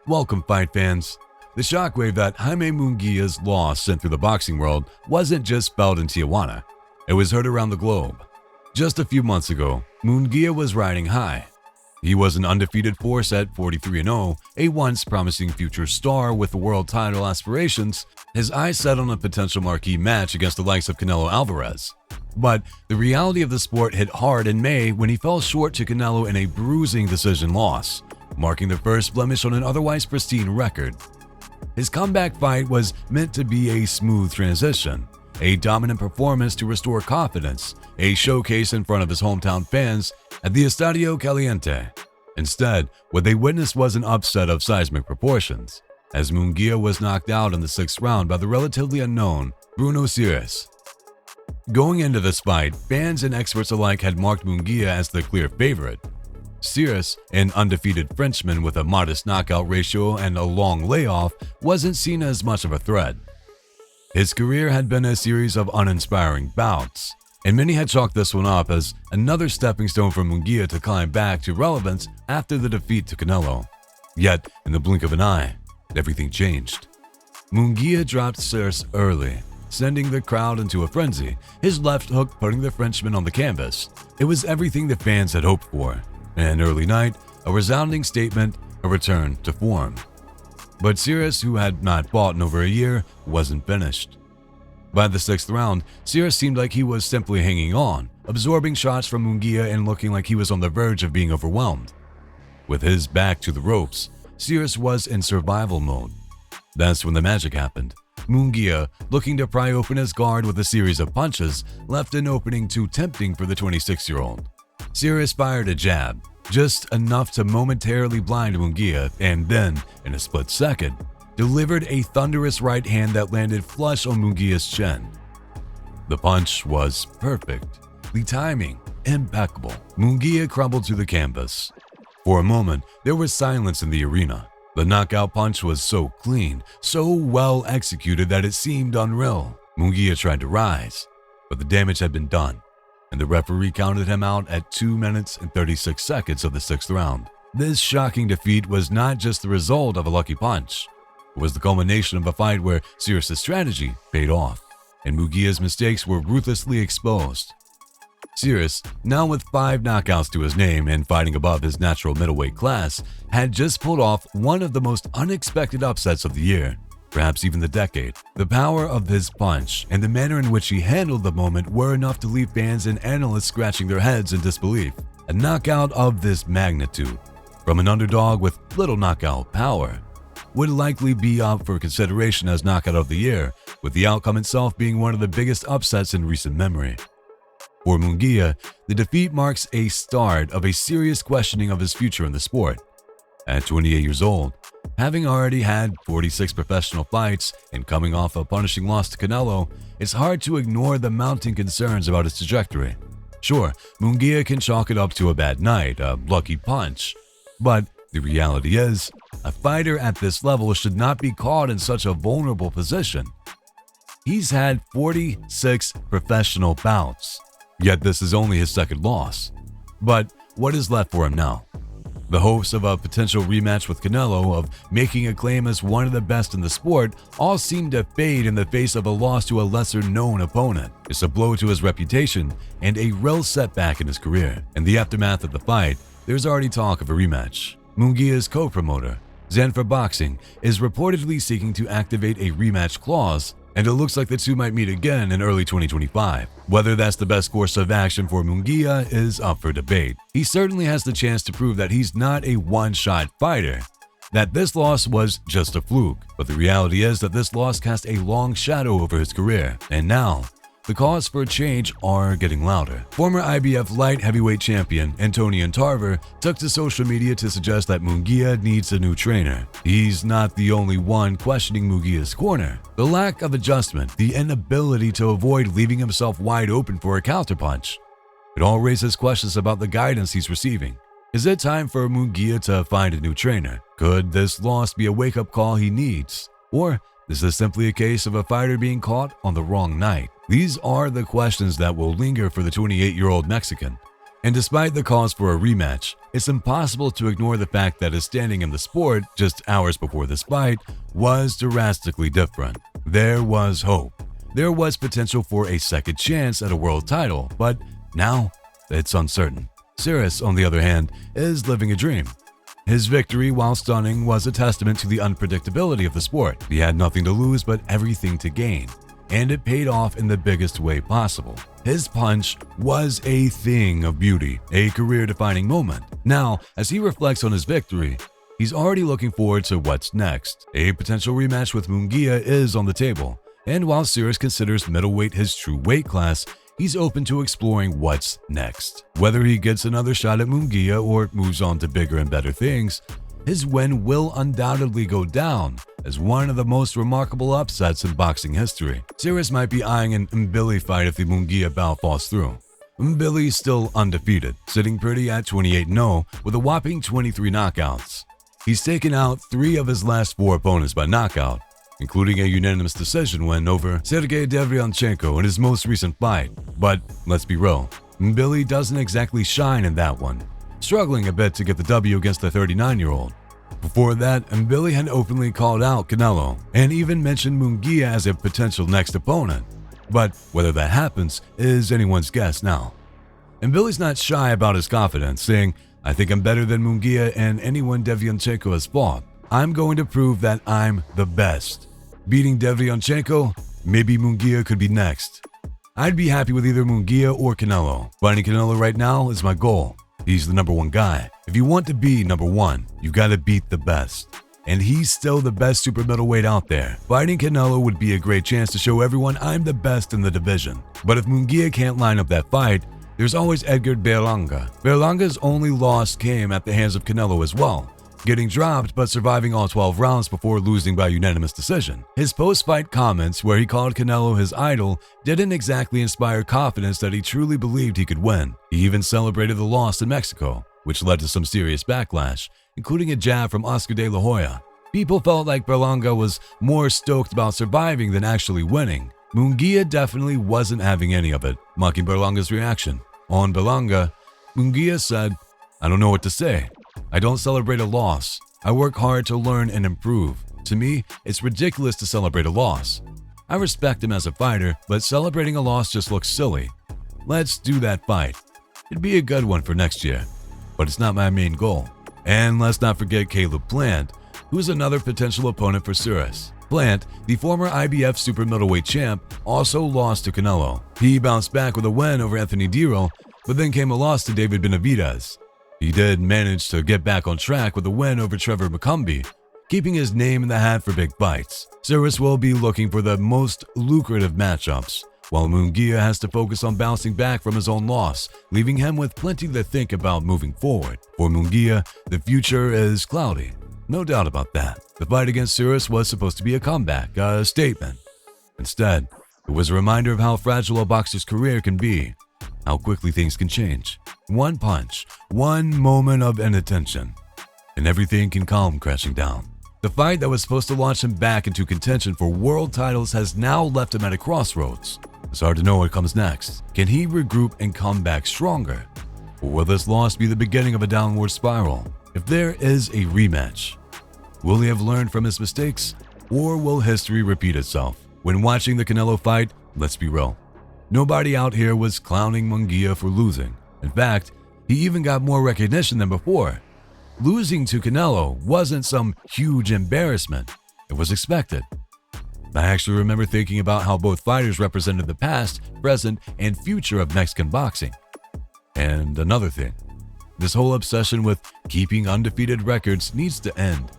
Welcome, fight fans. The shockwave that Jaime Munguia's loss sent through the boxing world wasn't just felt in Tijuana. It was heard around the globe. Just a few months ago, Munguia was riding high. He was an undefeated force at 43-0, a once promising future star with world title aspirations, his eyes set on a potential marquee match against the likes of Canelo Alvarez. But the reality of the sport hit hard in May when he fell short to Canelo in a bruising decision loss, marking the first blemish on an otherwise pristine record. His comeback fight was meant to be a smooth transition, a dominant performance to restore confidence, a showcase in front of his hometown fans at the Estadio Caliente. Instead, what they witnessed was an upset of seismic proportions, as Munguia was knocked out in the 6th round by the relatively unknown Bruno Surace. Going into this fight, fans and experts alike had marked Munguia as the clear favorite. Surace, an undefeated Frenchman with a modest knockout ratio and a long layoff, wasn't seen as much of a threat. His career had been a series of uninspiring bouts, and many had chalked this one up as another stepping stone for Munguia to climb back to relevance after the defeat to Canelo. Yet, in the blink of an eye, everything changed. Munguia dropped Surace early, sending the crowd into a frenzy, his left hook putting the Frenchman on the canvas. It was everything the fans had hoped for. An early night, a resounding statement, a return to form. But Surace, who had not fought in over a year, wasn't finished. By the 6th round, Surace seemed like he was simply hanging on, absorbing shots from Munguia and looking like he was on the verge of being overwhelmed. With his back to the ropes, Surace was in survival mode. That's when the magic happened. Munguia, looking to pry open his guard with a series of punches, left an opening too tempting for the 26-year-old. Surace fired a jab, just enough to momentarily blind Munguia, and then, in a split second, delivered a thunderous right hand that landed flush on Munguia's chin. The punch was perfect, the timing impeccable. Munguia crumbled to the canvas. For a moment, there was silence in the arena. The knockout punch was so clean, so well executed that it seemed unreal. Munguia tried to rise, but the damage had been done, and the referee counted him out at 2 minutes and 36 seconds of the 6th round. This shocking defeat was not just the result of a lucky punch. It was the culmination of a fight where Surace's strategy paid off, and Munguia's mistakes were ruthlessly exposed. Surace, now with 5 knockouts to his name and fighting above his natural middleweight class, had just pulled off one of the most unexpected upsets of the year, perhaps even the decade. The power of his punch and the manner in which he handled the moment were enough to leave fans and analysts scratching their heads in disbelief. A knockout of this magnitude, from an underdog with little knockout power, would likely be up for consideration as knockout of the year, with the outcome itself being one of the biggest upsets in recent memory. For Munguia, the defeat marks a start of a serious questioning of his future in the sport. At 28 years old, having already had 46 professional fights and coming off a punishing loss to Canelo, it's hard to ignore the mounting concerns about his trajectory. Sure, Munguia can chalk it up to a bad night, a lucky punch, but the reality is, a fighter at this level should not be caught in such a vulnerable position. He's had 46 professional bouts, yet this is only his 2nd loss. But what is left for him now? The hopes of a potential rematch with Canelo, of making a claim as one of the best in the sport, all seem to fade in the face of a loss to a lesser-known opponent. It's a blow to his reputation and a real setback in his career. In the aftermath of the fight, there's already talk of a rematch. Munguia's co-promoter, Zanfer Boxing, is reportedly seeking to activate a rematch clause, and it looks like the two might meet again in early 2025. Whether that's the best course of action for Munguia is up for debate. He certainly has the chance to prove that he's not a one-shot fighter, that this loss was just a fluke, but the reality is that this loss cast a long shadow over his career, and now, the calls for change are getting louder. Former IBF light heavyweight champion Antonio Tarver took to social media to suggest that Munguia needs a new trainer. He's not the only one questioning Munguia's corner. The lack of adjustment, the inability to avoid leaving himself wide open for a counterpunch. It all raises questions about the guidance he's receiving. Is it time for Munguia to find a new trainer? Could this loss be a wake-up call he needs? Or is this simply a case of a fighter being caught on the wrong night? These are the questions that will linger for the 28-year-old Mexican, And despite the calls for a rematch, it's impossible to ignore the fact that his standing in the sport just hours before this fight was drastically different. There was hope. There was potential for a second chance at a world title, but now it's uncertain. Surace, on the other hand, is living a dream. His victory, while stunning, was a testament to the unpredictability of the sport. He had nothing to lose but everything to gain, and it paid off in the biggest way possible. His punch was a thing of beauty, a career-defining moment. Now, as he reflects on his victory, he's already looking forward to what's next. A potential rematch with Munguia is on the table, and while Surace considers middleweight his true weight class, he's open to exploring what's next. Whether he gets another shot at Munguia or moves on to bigger and better things, his win will undoubtedly go down as one of the most remarkable upsets in boxing history. Surace might be eyeing an Mbili fight if the Munguia bout falls through. Mbili still undefeated, sitting pretty at 28-0 with a whopping 23 knockouts. He's taken out 3 of his last 4 opponents by knockout, including a unanimous decision win over Sergey Derevyanchenko in his most recent fight. But let's be real, Mbili doesn't exactly shine in that one, struggling a bit to get the W against the 39-year-old. Before that, Mbili had openly called out Canelo and even mentioned Munguia as a potential next opponent. But whether that happens is anyone's guess now. Mbili's not shy about his confidence, saying, "I think I'm better than Munguia and anyone Derevyanchenko has fought. I'm going to prove that I'm the best. Beating Derevyanchenko, maybe Munguia could be next. I'd be happy with either Munguia or Canelo. Fighting Canelo right now is my goal. He's the #1 guy. If you want to be #1, you've got to beat the best. And he's still the best super middleweight out there. Fighting Canelo would be a great chance to show everyone I'm the best in the division. But if Munguia can't line up that fight, there's always Edgar Berlanga. Berlanga's only loss came at the hands of Canelo as well, getting dropped but surviving all 12 rounds before losing by unanimous decision. His post-fight comments, where he called Canelo his idol, didn't exactly inspire confidence that he truly believed he could win. He even celebrated the loss in Mexico, which led to some serious backlash, including a jab from Oscar de la Hoya. People felt like Berlanga was more stoked about surviving than actually winning. Munguia definitely wasn't having any of it, mocking Berlanga's reaction. On Berlanga, Munguia said, "I don't know what to say. I don't celebrate a loss. I work hard to learn and improve. To me, it's ridiculous to celebrate a loss. I respect him as a fighter, but celebrating a loss just looks silly. Let's do that fight. It'd be a good one for next year, but it's not my main goal." And let's not forget Caleb Plant, who's another potential opponent for Surace. Plant, the former IBF super middleweight champ, also lost to Canelo. He bounced back with a win over Anthony Diro, but then came a loss to David Benavidez. He did manage to get back on track with a win over Trevor McCumbee, keeping his name in the hat for big fights. Surace will be looking for the most lucrative matchups, while Munguia has to focus on bouncing back from his own loss, leaving him with plenty to think about moving forward. For Munguia, the future is cloudy. No doubt about that. The fight against Surace was supposed to be a comeback, a statement. Instead, it was a reminder of how fragile a boxer's career can be, how quickly things can change. One punch, one moment of inattention, and everything can come crashing down. The fight that was supposed to launch him back into contention for world titles has now left him at a crossroads. It's hard to know what comes next. Can he regroup and come back stronger? Or will this loss be the beginning of a downward spiral? If there is a rematch, will he have learned from his mistakes? Or will history repeat itself? When watching the Canelo fight, let's be real, nobody out here was clowning Munguia for losing. In fact, he even got more recognition than before. Losing to Canelo wasn't some huge embarrassment. It was expected. I actually remember thinking about how both fighters represented the past, present, and future of Mexican boxing. And another thing, this whole obsession with keeping undefeated records needs to end.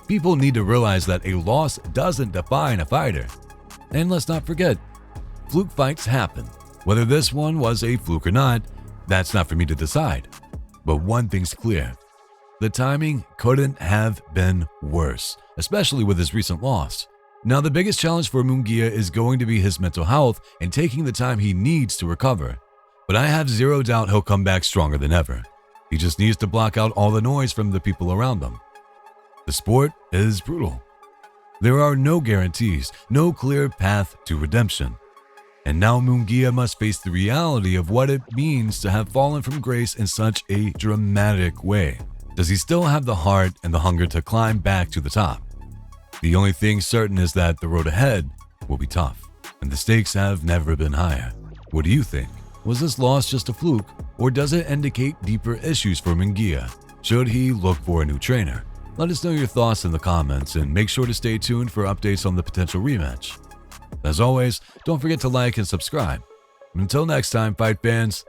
People need to realize that a loss doesn't define a fighter. And let's not forget, fluke fights happen. Whether this one was a fluke or not, that's not for me to decide. But one thing's clear. The timing couldn't have been worse, especially with his recent loss. Now, the biggest challenge for Munguia is going to be his mental health and taking the time he needs to recover. But I have zero doubt he'll come back stronger than ever. He just needs to block out all the noise from the people around him. The sport is brutal. There are no guarantees, no clear path to redemption. And now Munguia must face the reality of what it means to have fallen from grace in such a dramatic way. Does he still have the heart and the hunger to climb back to the top? The only thing certain is that the road ahead will be tough, and the stakes have never been higher. What do you think? Was this loss just a fluke, or does it indicate deeper issues for Munguia? Should he look for a new trainer? Let us know your thoughts in the comments, and make sure to stay tuned for updates on the potential rematch. As always, don't forget to like and subscribe. Until next time, fight fans,